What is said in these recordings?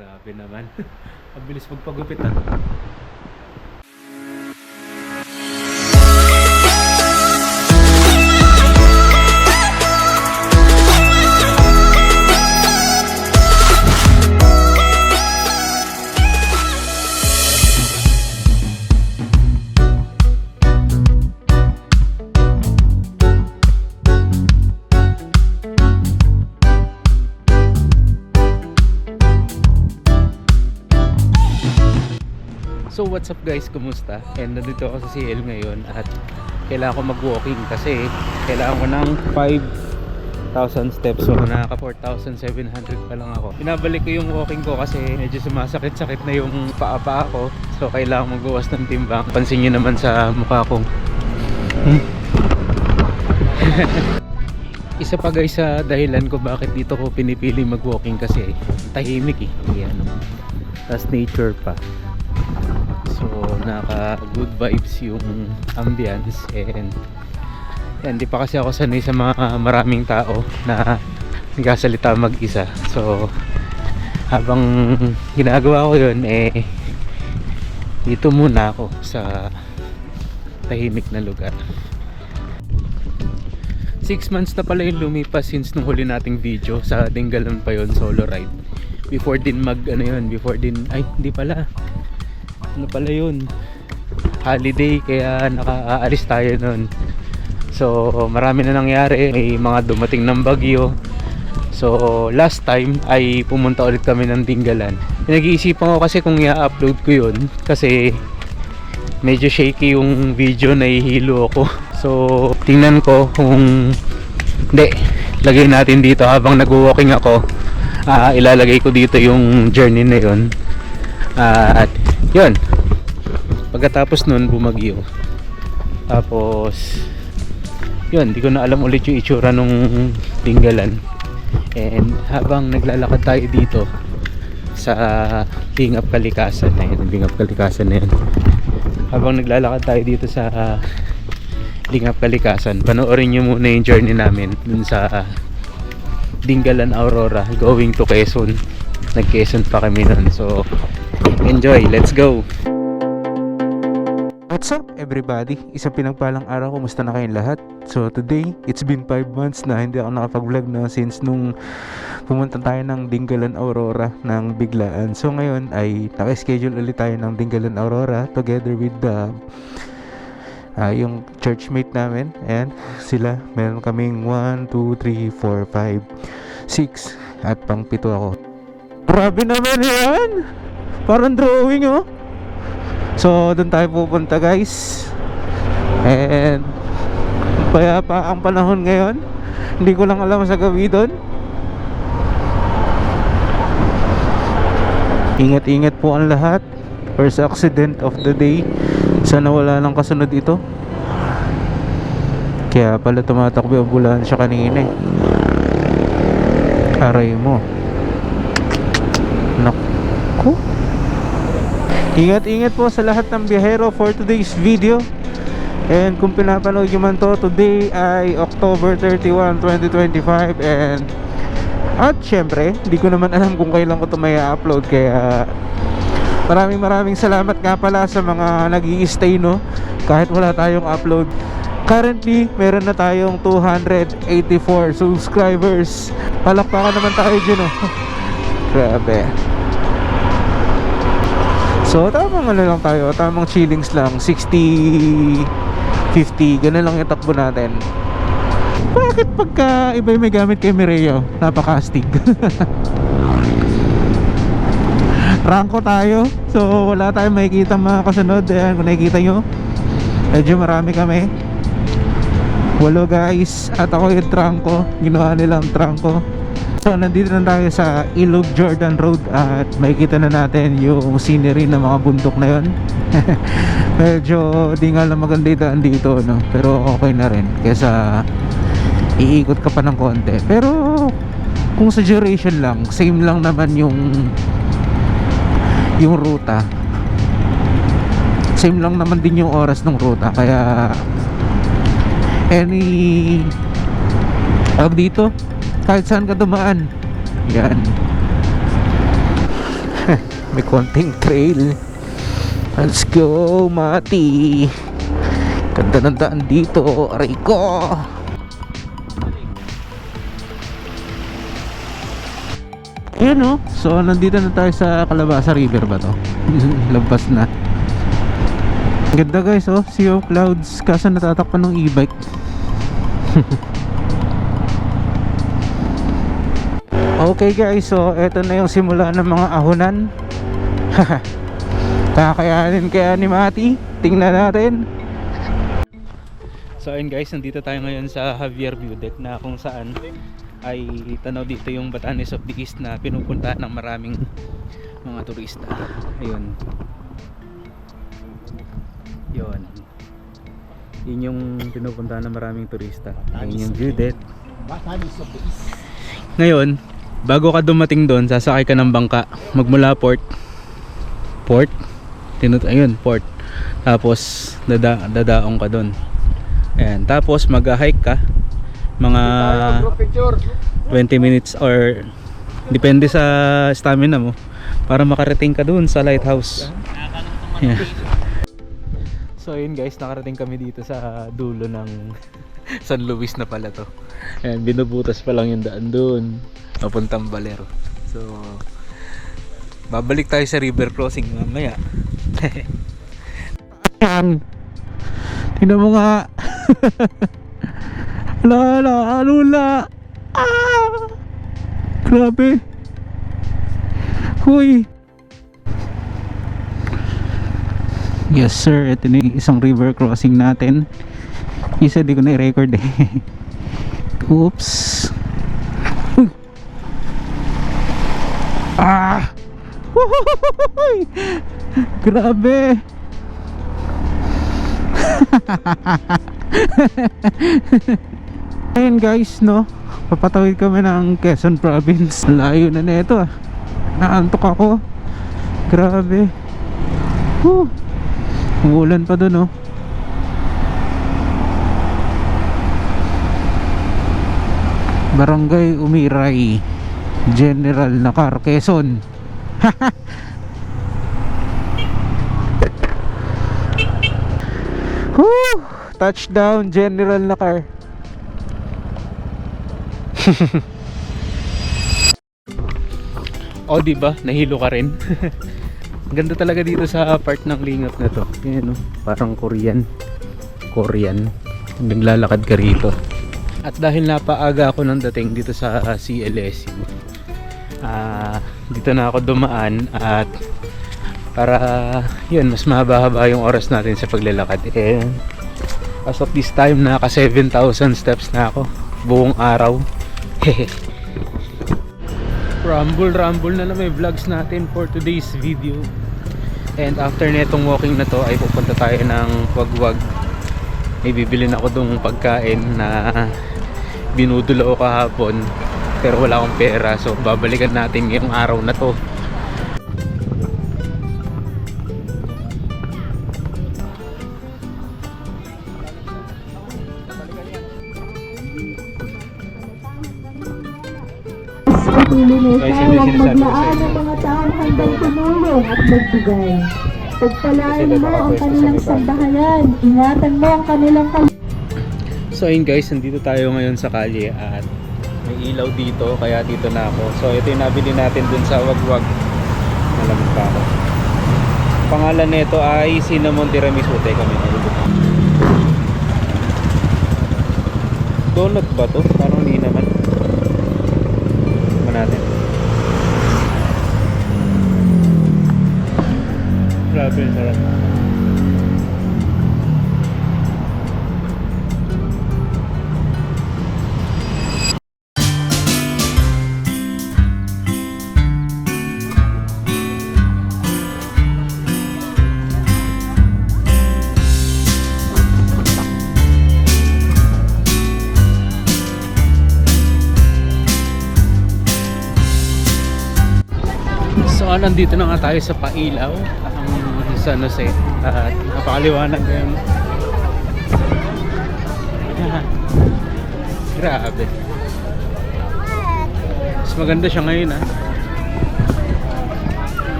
Grabe naman. Ang bilis magpagupit ah. So what's up guys, kumusta? And nandito ako sa CL ngayon at kailangan ko mag-walking kasi kailangan ko ng 5,000 steps. So nakaka 4,700 pa lang ako. Pinabalik ko yung walking ko kasi medyo sumasakit-sakit na yung paa ko. So kailangan magbawas ng timbang. Pansin nyo naman sa mukha ko. Isa pa guys sa dahilan ko bakit dito ko pinipili mag-walking kasi tahimik eh. Yan. Tapos nature pa. So naka good vibes yung ambience and hindi pa kasi ako sanay sa mga maraming tao na nagsasalita mag-isa. So habang ginagawa ko yun dito muna ako sa tahimik na lugar. 6 months na pala yung lumipas since nung huli nating video. Sa Dingalan pa yun, solo ride. Before din hindi pala ano pala yun, holiday, kaya nakaalis tayo nun. So marami na nangyari, may mga dumating ng bagyo. So last time ay pumunta ulit kami ng Dingalan. Pinag-iisipan ko kasi kung i-upload ko yun kasi medyo shaky yung video, nahihilo ako. So tingnan ko kung hindi, lagay natin dito habang nag-walking ako. Ilalagay ko dito yung journey na yun. At yun, pagkatapos nun bumagyo. Tapos yun, di ko na alam ulit yung itsura nung Dingalan. And habang naglalakad tayo dito sa Lingap Kalikasan na yun, Lingap Kalikasan na yun. Habang naglalakad tayo dito sa Lingap Kalikasan, panoorin nyo muna yung journey namin dun sa Dingalan Aurora going to Quezon. Nag-Quezon pa kami nun. So enjoy, let's go. What's up everybody? Isang pinagpalang araw, kumusta na kayong lahat? So today, it's been 5 months na hindi ako nakapag-vlog na since nung pumunta tayo ng Dingalan Aurora ng biglaan. So ngayon ay naka-schedule ulit tayo ng Dingalan Aurora together with yung churchmate namin. And sila, meron kaming 1, 2, 3, 4, 5, 6 at pang 7 ako. Grabe naman yan! Parang drawing oh. So doon tayo pupunta guys. And payapa ang panahon ngayon. Hindi ko lang alam sa gabi doon. Ingat-ingat po ang lahat. First accident of the day. Sana wala nang kasunod ito. Kaya pala tumatakbo yung ambulansya kanina eh. Aray mo. Naku. Ingat-ingat po sa lahat ng biyahero for today's video. And kung pinapanood nyo man to, today ay October 31, 2025. And at syempre, hindi ko naman alam kung kailan ko ito may upload. Kaya maraming salamat nga pala sa mga nag-i-stay no, kahit wala tayong upload. Currently, meron na tayong 284 subscribers. Palakpakan naman tayo dyan oh. Grabe. So tamang ano lang tayo, tamang chillings lang, 60, 50, ganun lang yung takbo natin. Bakit pagka iba yung may gamit kay Mireo, napaka-astig? Ranko tayo, so wala tayong makikita mga kasunod. Ayan, kung nakikita nyo, medyo marami kami. 8 guys, at ako yung trangko, ginawa nilang trangko. So nandito na tayo sa Ilog Jordan Road at makikita na natin yung scenery ng mga bundok na yon. Medyo di nga lang maganda dito no? Pero okay na rin kaysa iikot ka pa ng konti. Pero kung sa duration lang, same lang naman yung ruta. Same lang naman din yung oras ng ruta. Kaya dito kahit saan ka dumaan, yan. May konting trail. Let's go, Mati. Ganda ng daan dito. Aray ko. Ayan o. So nandito na tayo sa Calabasa River ba to? Labas na. Ganda guys oh. Sea of clouds. Kaso natatakpan ng e-bike. Okay guys, so eto na yung simula ng mga ahunan. Kakayanin kaya ni Mati. Tingnan natin. So ayun guys, nandito tayo ngayon sa Javier View Deck na kung saan ay tanaw dito yung Batanes of the East na pinupuntahan ng maraming mga turista. Ayun. Yun. Yun yung pinupuntahan ng maraming turista. Ayun yung view deck. Batanes of the East. Ngayon, bago ka dumating doon, sasakay ka ng bangka magmula port. Ayun, port. Tapos dadaong ka doon. Ayan, tapos mag-hike ka mga 20 minutes or depende sa stamina mo para makarating ka doon sa lighthouse. Yeah. So ayun guys, nakarating kami dito sa dulo ng San Luis na pala to. Ayan, binubutas pa lang yung daan doon papuntang Valero. So babalik tayo sa river crossing mamaya. Tingnan mo nga. Lula. Grabe. Huy. Yes sir, ito na yung isang river crossing natin. Isa di ko na i-record eh. Oops. Wuhuhuhuy! Grabe. Ayun guys, no, papatawid kami ng Quezon Province. Layo na nito ah. Naantok ako. Grabe. Umuulan pa dun oh. Barangay Umiray, General Nakar, Quezon. Touchdown General Nakar. Oh, diba? Nahilo ka rin. Ganda talaga dito sa part ng Lingat na to. Yan, no? Parang Korean. Naglalakad ka rito. At dahil napaaga ako nang dating dito sa CLSU, dito na ako dumaan at para yun, mas mahaba-haba yung oras natin sa paglalakad. As of this time, naka 7,000 steps na ako buong araw. Rumble na may vlogs natin for today's video. And after netong walking na to ay pupunta tayo ng Wagwag. May bibili na ako dong pagkain na binudol ako kahapon pero wala akong pera, so babalikan natin ngayong araw na to. Guys, huwag maglaan ng mga taong handang tumulong at magbigay. Pagpalaan mo ang kanilang sambahayan. Ingatan mo ang kanilang So ayun guys, nandito tayo ngayon sa kalye at may ilaw dito, kaya dito na ako. So ito yung nabili natin dun sa Wagwag. Alam pa ako. Pangalan nito ay Cinnamon Tiramisu. Teka, may nalulog. Donut ba to? Parang hindi naman. Natin. Grabe, sarap. So nandito na nga tayo sa Pailaw, ang San Jose, at napakaliwanag ngayon. Grabe. Mas maganda siya ngayon ah.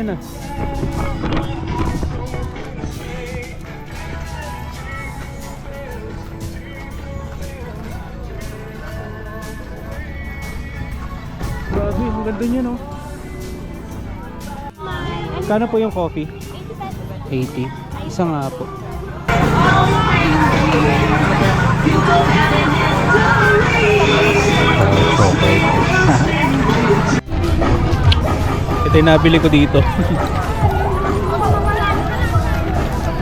Ayan na. Grabe, ang ganda niya, no? Kano po yung coffee? 80. Isa nga po. Ito yung nabili ko dito.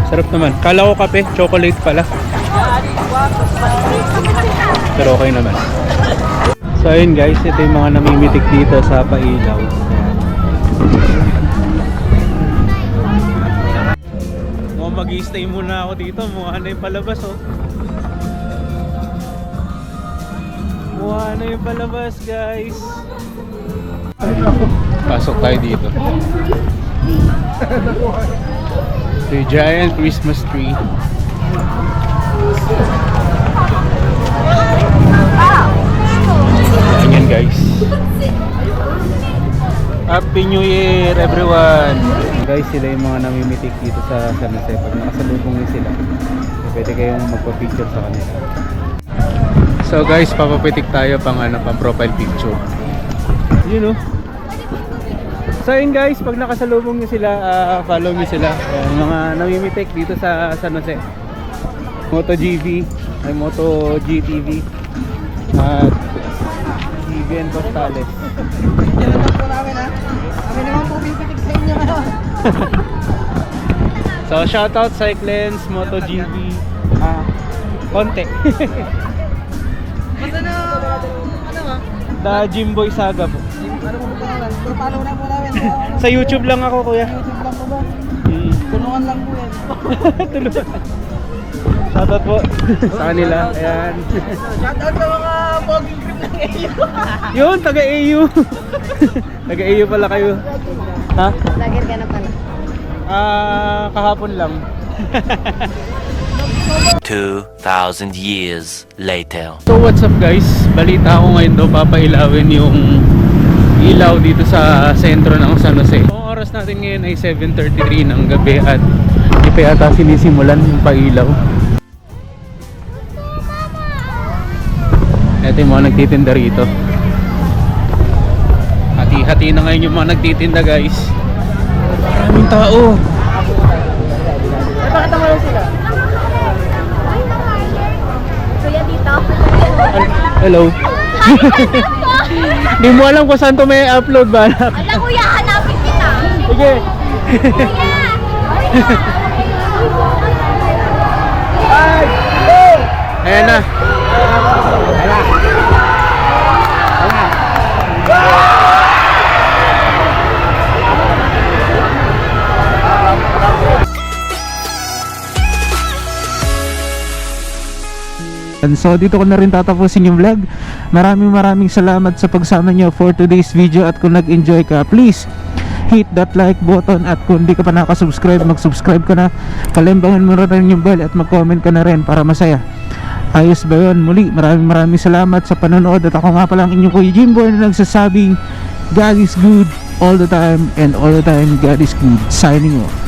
Sarap naman. Kala ko kape, chocolate pala. Pero okay naman. So ayun guys, ito yung mga namimitik dito sa pailaw. Mukhang mag-i-stay muna ako dito. Mukha na yung palabas, oh. Mukha na yung palabas, guys. Pasok tayo dito. The giant Christmas tree. Ayan guys. Happy New Year everyone! Guys, sila yung mga namimitik dito sa San Jose. Pag nakasalubong nyo sila, pwede kayong magpa-picture sa kanila. So guys, papapitik tayo pang profile picture. You know. So yun guys, pag nakasalubong nyo sila, follow nyo sila. Yung mga namimitik dito sa San Jose. MotoGP, ay Moto GTV at GBN Postales. Yan lang po namin ha. Kami naman po pipitik sa inyo ngayon. So shoutout Cyclens, MotoGP, konti. Basta na, ano ba? The Jimboy Saga po. Ano po po naman? Pero follow na po namin. Sa YouTube lang ako kuya. YouTube lang po ba? Tulungan lang po yan. Tulungan. Shoutout po sa kanila. Ayan. Shoutout sa mga vlogging crew ng AU. Yun, taga-AU. Taga-AU pala kayo. Ha? Vlogger ka na pala. Kahapon lang. 2,000 years later. So what's up guys? Balita ko ngayon daw papailawin yung ilaw dito sa sentro ng San Jose. Ang oras natin ngayon ay 7:33 ng gabi at hindi pa yata sinisimulan yung pailaw. Ito yung mga nagtitinda rito. Hati-hati na ngayon yung mga nagtitinda guys. Maraming tao. Bakit naman sila? Kuya dito. Hello. Hindi mo alam kung saan to may upload ba? Alam kuya, hanapin kita. Sige. Ayan na. And so dito ko na rin tatapusin yung vlog. Maraming salamat sa pagsama nyo for today's video. At kung nag-enjoy ka, please hit that like button. At kung di ka pa nakasubscribe, mag-subscribe ka na. Palimbangan mo na rin yung bell at mag-comment ka na rin para masaya. Ayos ba yun? Muli, maraming salamat sa panonood. At ako nga pala ang inyong Kuya Jimboy na nagsasabing God is good all the time, and all the time God is good. Signing off.